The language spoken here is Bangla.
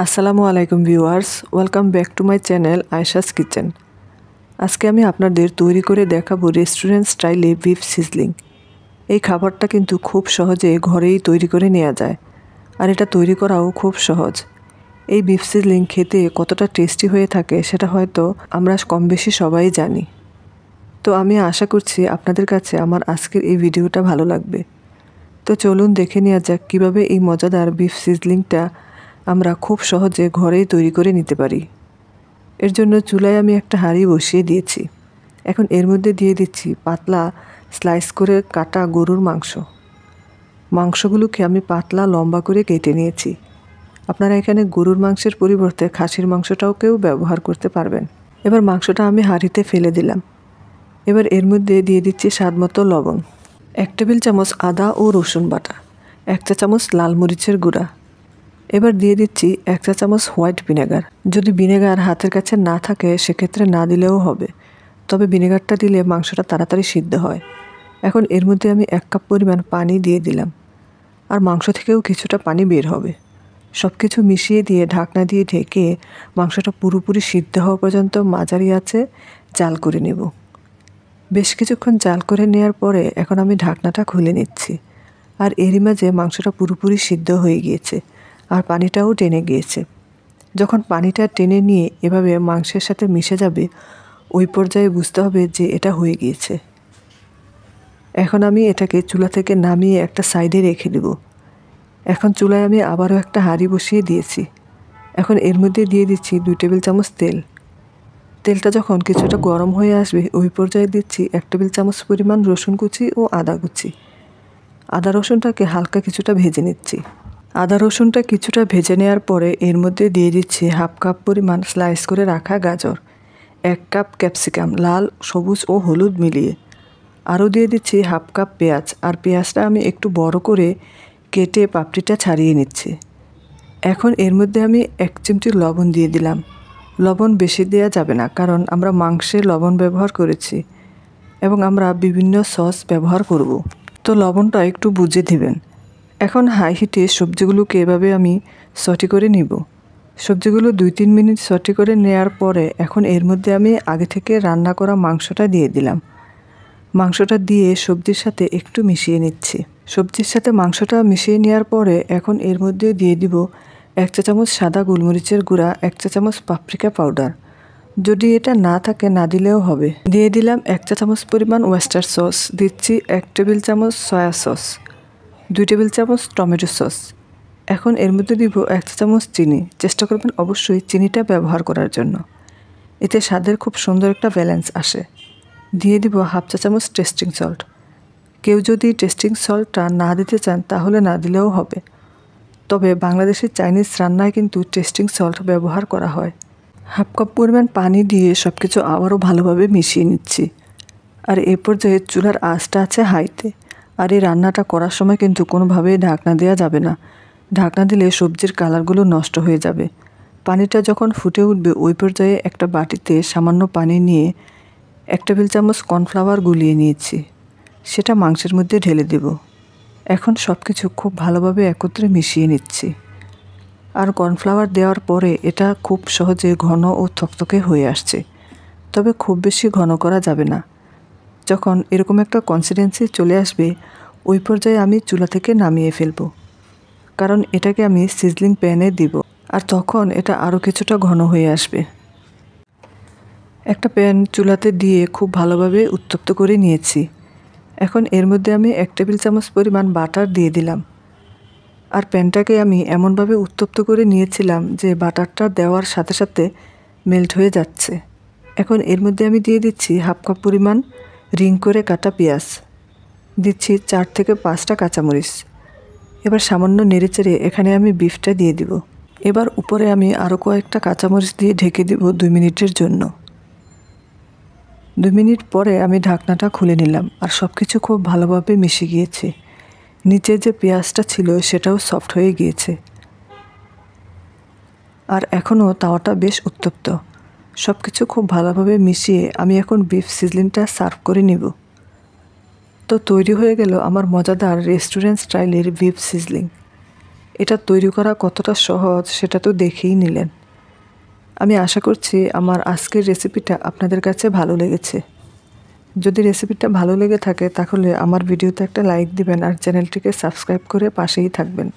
আসসালামু আলাইকুম viewers, welcome back to my channel Ayesha's kitchen. আজকে আমি আপনাদের তৈরি করে দেখাবো রেস্টুরেন্ট স্টাইলে বিফ সিজলিং। এই খাবারটা কিন্তু খুব সহজে ঘরেই তৈরি করে নেওয়া যায়, আর এটা তৈরি করাও খুব সহজ। এই বিফ সিজলিং খেতে কতটা টেস্টি হয়ে থাকে সেটা হয়তো আমরা কম বেশি সবাই জানি। তো আমি আশা করছি আপনাদের কাছে আমার আজকের এই ভিডিওটা ভালো লাগবে। তো চলুন দেখে নেওয়া যাক কীভাবে এই মজাদার বিফ সিজলিংটা আমরা খুব সহজে ঘরেই তৈরি করে নিতে পারি। এর জন্য চুলায় আমি একটা হাঁড়ি বসিয়ে দিয়েছি। এখন এর মধ্যে দিয়ে দিচ্ছি পাতলা স্লাইস করে কাটা গরুর মাংসগুলোকে আমি পাতলা লম্বা করে কেটে নিয়েছি। আপনারা এখানে গরুর মাংসের পরিবর্তে খাসির মাংসটাকেও ব্যবহার করতে পারবেন। এবার মাংসটা আমি হাঁড়িতে ফেলে দিলাম। এবার এর মধ্যে দিয়ে দিচ্ছি স্বাদমতো লবণ, 1 টেবিল চামচ আদা ও রসুন বাটা, 1 চা চামচ লাল মরিচের গুঁড়া। এবার দিয়ে দিচ্ছি 1 চা চামচ হোয়াইট ভিনেগার। যদি ভিনেগার হাতের কাছে না থাকে সেক্ষেত্রে না দিলেও হবে, তবে ভিনেগারটা দিলে মাংসটা তাড়াতাড়ি সিদ্ধ হয়। এখন এর মধ্যে আমি 1 কাপ পরিমাণ পানি দিয়ে দিলাম, আর মাংস থেকেও কিছুটা পানি বের হবে। সব কিছু মিশিয়ে দিয়ে ঢাকনা দিয়ে ঢেকে মাংসটা পুরোপুরি সিদ্ধ হওয়া পর্যন্ত মাঝারি আঁচে জাল করে নেব। বেশ কিছুক্ষণ জাল করে নেওয়ার পরে এখন আমি ঢাকনাটা খুলে নিচ্ছি, আর এরই মাঝে মাংসটা পুরোপুরি সিদ্ধ হয়ে গিয়েছে, আর পানিটাও টেনে গিয়েছে। যখন পানিটা টেনে নিয়ে এভাবে মাংসের সাথে মিশে যাবে, ওই পর্যায়ে বুঝতে হবে যে এটা হয়ে গিয়েছে। এখন আমি এটাকে চুলা থেকে নামিয়ে একটা সাইডে রেখে দেব। এখন চুলায় আমি আবারও একটা হাঁড়ি বসিয়ে দিয়েছি। এখন এর মধ্যে দিয়ে দিচ্ছি 2 টেবিল চামচ তেল। তেলটা যখন কিছুটা গরম হয়ে আসবে ওই পর্যায়ে দিচ্ছি 1 টেবিল চামচ পরিমাণ রসুন কুচি ও আদা কুচি। আদা রসুনটাকে হালকা কিছুটা ভেজে নিচ্ছি। আদা রসুনটা কিছুটা ভেজে নেওয়ার পরে এর মধ্যে দিয়ে দিচ্ছি 1/2 কাপ পরিমাণ স্লাইস করে রাখা গাজর, 1 কাপ ক্যাপসিকাম লাল, সবুজ ও হলুদ মিলিয়ে। আরও দিয়ে দিচ্ছি 1/2 কাপ পেঁয়াজ, আর পেঁয়াজটা আমি একটু বড় করে কেটে পাপড়িটা ছাড়িয়ে নিচ্ছি। এখন এর মধ্যে আমি 1 চিমটি লবণ দিয়ে দিলাম। লবণ বেশি দেওয়া যাবে না, কারণ আমরা মাংসে লবণ ব্যবহার করেছি এবং আমরা বিভিন্ন সস ব্যবহার করব, তো লবণটা একটু বুঝে দিবেন। এখন হাই হিটে সবজিগুলোকে এভাবে আমি সটে করে নিব। সবজিগুলো 2-3 মিনিট সটে করে নেওয়ার পরে এখন এর মধ্যে আমি আগে থেকে রান্না করা মাংসটা দিয়ে দিলাম। মাংসটা দিয়ে সবজির সাথে একটু মিশিয়ে নিচ্ছি। সবজির সাথে মাংসটা মিশিয়ে নেওয়ার পরে এখন এর মধ্যে দিয়ে দিব 1 চা চামচ সাদা গোলমরিচের গুঁড়া, 1 চা চামচ পাপরিকা পাউডার। যদি এটা না থাকে না দিলেও হবে। দিয়ে দিলাম 1 চা চামচ পরিমাণ ওয়েস্টার সস, দিচ্ছি 1 টেবিল চামচ সয়া সস, 2 টেবিল চামচ টমেটো সস। এখন এর মধ্যে দিব 1 চা চামচ চিনি। চেষ্টা করবেন অবশ্যই চিনিটা ব্যবহার করার জন্য, এতে স্বাদের খুব সুন্দর একটা ব্যালেন্স আসে। দিয়ে দিব 1/2 চা চামচ টেস্টিং সল্ট। কেউ যদি টেস্টিং সল্টটা না দিতে চান তাহলে না দিলেও হবে, তবে বাংলাদেশের চাইনিজ রান্নায় কিন্তু টেস্টিং সল্ট ব্যবহার করা হয়। 1/2 কাপ পরিমাণ পানি দিয়ে সব কিছু আবারও ভালোভাবে মিশিয়ে নিচ্ছি, আর এ পর্যায়ে চুলার আঁচটা আছে হাইতে। আর এই রান্নাটা করার সময় কিন্তু কোনোভাবেই ঢাকনা দেওয়া যাবে না, ঢাকনা দিলে সবজির কালারগুলো নষ্ট হয়ে যাবে। পানিটা যখন ফুটে উঠবে ওই পর্যায়ে একটা বাটিতে সামান্য পানি নিয়ে 1 টেবিল চামচ কর্নফ্লাওয়ার গুলিয়ে নিয়েছি, সেটা মাংসের মধ্যে ঢেলে দেব। এখন সব কিছু খুব ভালোভাবে একত্রে মিশিয়ে নিচ্ছি, আর কর্নফ্লাওয়ার দেওয়ার পরে এটা খুব সহজে ঘন ও থকথকে হয়ে আসছে, তবে খুব বেশি ঘন করা যাবে না। যখন এরকম একটা কনসিস্টেন্সি চলে আসবে ওই পর্যায়ে আমি চুলা থেকে নামিয়ে ফেলব, কারণ এটাকে আমি সিজলিং প্যানে দিব, আর তখন এটা আরও কিছুটা ঘন হয়ে আসবে। একটা প্যান চুলাতে দিয়ে খুব ভালোভাবে উত্তপ্ত করে নিয়েছি। এখন এর মধ্যে আমি 1 টেবিল চামচ পরিমাণ বাটার দিয়ে দিলাম, আর প্যানটাকে আমি এমনভাবে উত্তপ্ত করে নিয়েছিলাম যে বাটারটা দেওয়ার সাথে সাথে মেল্ট হয়ে যাচ্ছে। এখন এর মধ্যে আমি দিয়ে দিচ্ছি 1/2 কাপ পরিমাণ রিং করে কাটা পেঁয়াজ, দিচ্ছি 4 থেকে 5টা কাঁচামরিচ। এবার সামান্য নেড়েচেড়ে এখানে আমি বিফটা দিয়ে দিব। এবার উপরে আমি আরও কয়েকটা কাঁচামরিচ দিয়ে ঢেকে দিব 2 মিনিটের জন্য। 2 মিনিট পরে আমি ঢাকনাটা খুলে নিলাম, আর সব কিছু খুব ভালোভাবে মিশে গিয়েছে। নিচে যে পেঁয়াজটা ছিল সেটাও সফট হয়ে গিয়েছে, আর এখনও তাওয়াটা বেশ উত্তপ্ত। সব কিছু খুব ভালোভাবে মিশিয়ে আমি এখন বিফ সিজলিংটা সার্ভ করে নেব। তো তৈরি হয়ে গেল আমার মজাদার রেস্টুরেন্ট স্টাইলের বিফ সিজলিং। এটা তৈরি করা কতটা সহজ সেটা তো দেখেই নিলেন। আমি আশা করছি আমার আজকের রেসিপিটা আপনাদের কাছে ভালো লেগেছে। যদি রেসিপিটা ভালো লেগে থাকে তাহলে আমার ভিডিওতে একটা লাইক দিবেন আর চ্যানেলটিকে সাবস্ক্রাইব করে পাশেই থাকবেন।